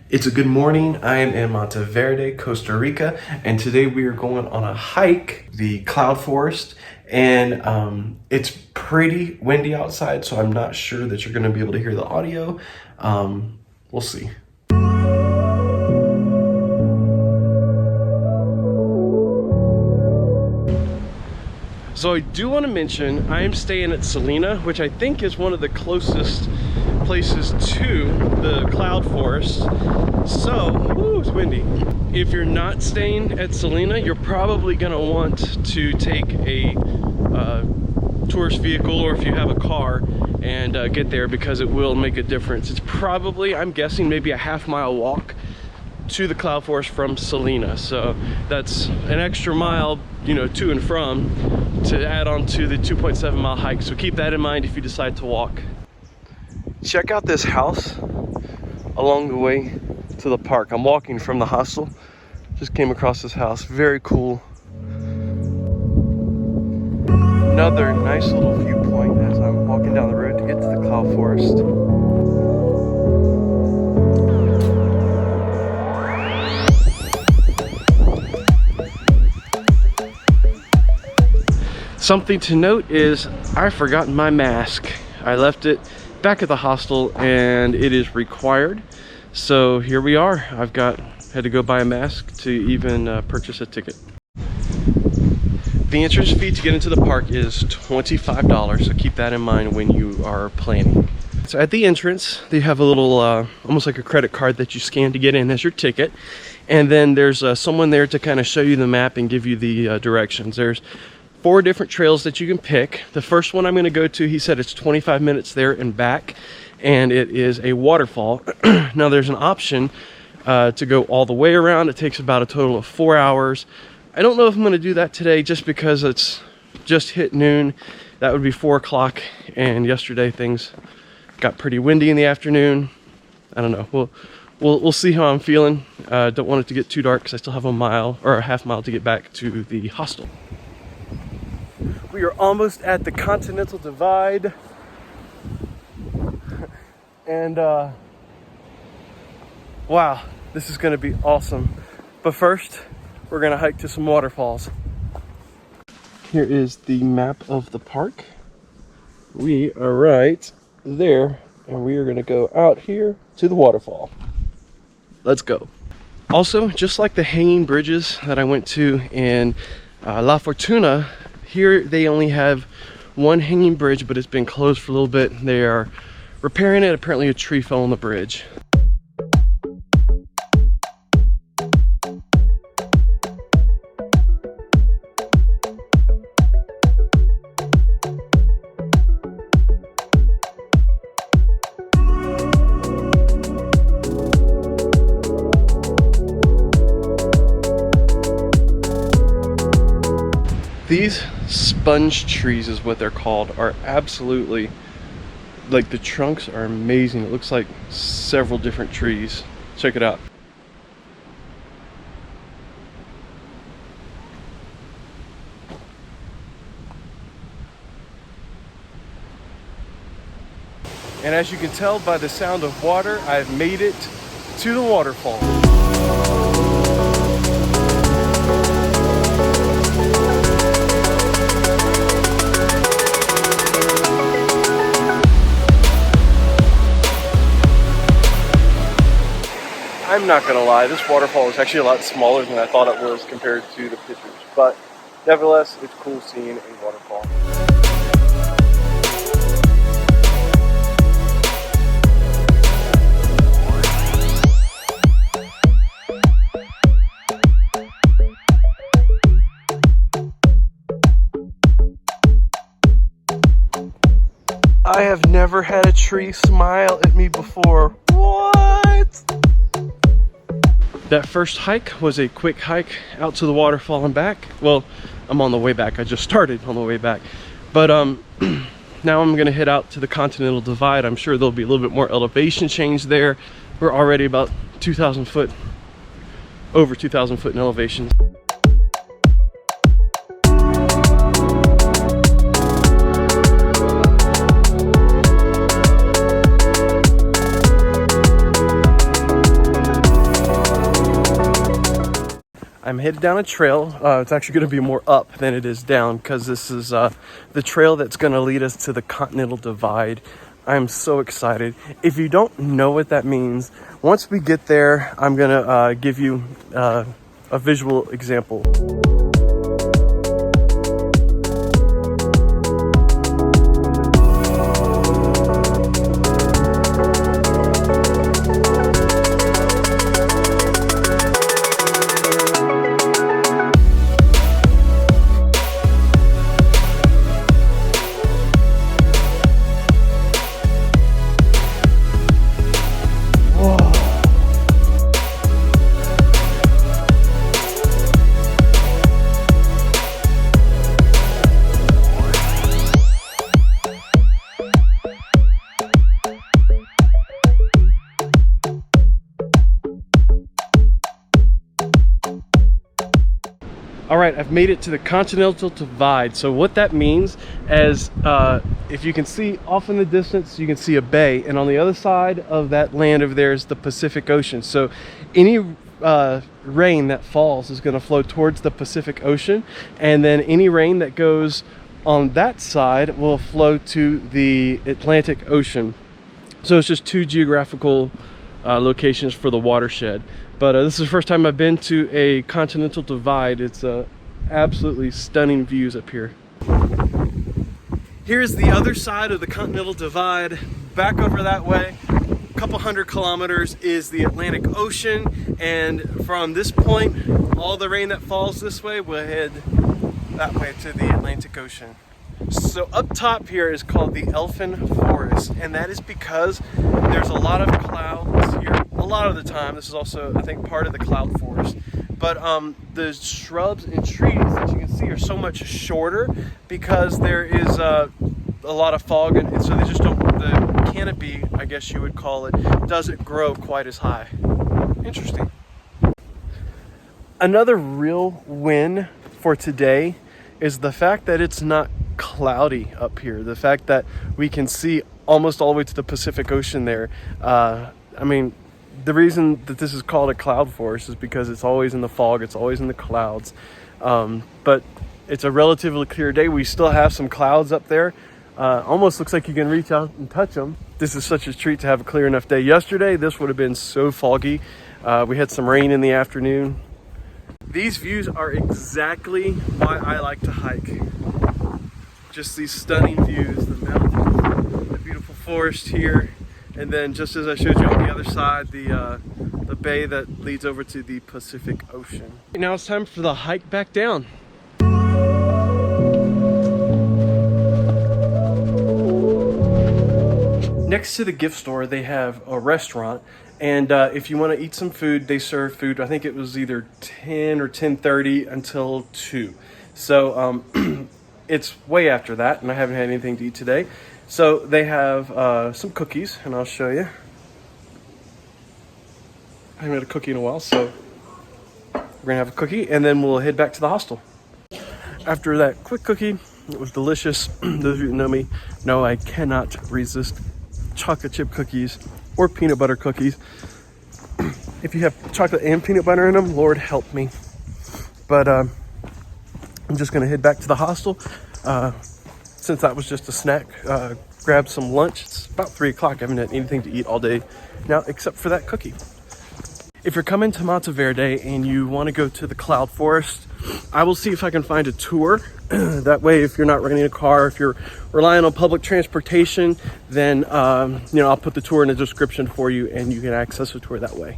It's a good morning. I am in Monteverde, Costa Rica, and today we are going on a hike, the cloud forest, and it's pretty windy outside, so I'm not sure that you're going to be able to hear the audio. We'll see. So I do want to mention I am staying at Selena, which I think is one of the closest places to the cloud forest. So, it's windy. If you're not staying at Selena, you're probably going to want to take a tourist vehicle, or if you have a car, and get there, because it will make a difference. It's probably, I'm guessing, maybe a half-mile walk to the cloud forest from Selena. So that's an extra mile, you know, to and from, to add on to the 2.7-mile hike. So keep that in mind if you decide to walk. Check out this house along the way to the park. I'm walking from the hostel. Just came across this house. Very cool. Another nice little viewpoint as I'm walking down the road to get to the cloud forest. Something to note is I forgot my mask. I left it back at the hostel and it is required. So here we are. Had to go buy a mask to even purchase a ticket. The entrance fee to get into the park is $25, so keep that in mind when you are planning. So at the entrance, they have a little, almost like a credit card that you scan to get in as your ticket. And then there's someone there to kind of show you the map and give you the directions. There's 4 different trails that you can pick. The first one I'm going to go to, he said it's 25 minutes there and back, and it is a waterfall. Now there's an option to go all the way around. It takes about a total of 4 hours. I don't know if I'm going to do that today just because it's just hit noon. That would be 4 o'clock, and yesterday things got pretty windy in the afternoon. I don't know. We'll see how I'm feeling. Don't want it to get too dark because I still have a mile or a half mile to get back to the hostel. We are almost at the Continental Divide, and wow, this is going to be awesome. But first, we're going to hike to some waterfalls. Here is the map of the park. We are right there, and we are going to go out here to the waterfall. Let's go. Also, just like the hanging bridges that I went to in La Fortuna, here they only have one hanging bridge, but it's been closed for a little bit. They are repairing it. Apparently a tree fell on the bridge. These sponge trees is what they're called, are absolutely, like, the trunks are amazing. It looks like several different trees. Check it out. And as you can tell by the sound of water, I've made it to the waterfall. I'm not gonna lie, this waterfall is actually a lot smaller than I thought it was compared to the pictures, but nevertheless, it's cool seeing a waterfall. I have never had a tree smile at me before. What? That first hike was a quick hike out to the waterfall and back. Well, I'm on the way back. I just started on the way back. But now I'm gonna head out to the Continental Divide. I'm sure there'll be a little bit more elevation change there. We're already about 2,000 foot, over 2,000 foot in elevation. I'm headed down a trail. It's actually going to be more up than it is down, because this is the trail that's going to lead us to the Continental Divide. I'm so excited. If you don't know what that means, once we get there, I'm going to give you a visual example. All right, I've made it to the Continental Divide. So what that means is, if you can see off in the distance, you can see a bay, and on the other side of that land over there is the Pacific Ocean. So any rain that falls is going to flow towards the Pacific Ocean, and then any rain that goes on that side will flow to the Atlantic Ocean. So it's just two geographical locations for the watershed. But this is the first time I've been to a Continental Divide. It's absolutely stunning views up here. Here's the other side of the Continental Divide. Back over that way, a couple hundred kilometers, is the Atlantic Ocean. And from this point, all the rain that falls this way will head that way to the Atlantic Ocean. So up top here is called the Elfin Forest, and that is because there's a lot of clouds here. A lot of the time, this is also, I think, part of the cloud forest. But the shrubs and trees that you can see are so much shorter because there is a lot of fog, and so they just don't, the canopy, I guess you would call it, doesn't grow quite as high. Interesting. Another real win for today is the fact that it's not cloudy up here. The fact that we can see almost all the way to the Pacific Ocean there. I mean, the reason that this is called a cloud forest is because it's always in the fog, it's always in the clouds. But it's a relatively clear day. We still have some clouds up there. Almost looks like you can reach out and touch them. This is such a treat to have a clear enough day. Yesterday, this would have been so foggy. We had some rain in the afternoon. These views are exactly why I like to hike. Just these stunning views, the mountains, the beautiful forest here, and then just as I showed you on the other side, the bay that leads over to the Pacific Ocean. Now it's time for the hike back down. Next to the gift store, they have a restaurant, and if you want to eat some food, they serve food. I think it was either 10 or 10:30 until 2. So it's way after that, and I haven't had anything to eat today. So they have some cookies, and I'll show you. I haven't had a cookie in a while, so we're gonna have a cookie, and then we'll head back to the hostel. After that quick cookie, it was delicious. Those of you who know me know I cannot resist chocolate chip cookies or peanut butter cookies. If you have chocolate and peanut butter in them, Lord help me. But I'm just gonna head back to the hostel. Since that was just a snack, grab some lunch. It's about 3 o'clock. I haven't had anything to eat all day now except for that cookie. If you're coming to Monteverde and you want to go to the cloud forest, I will see if I can find a tour. That way, if you're not renting a car, if you're relying on public transportation, then I'll put the tour in the description for you and you can access the tour that way.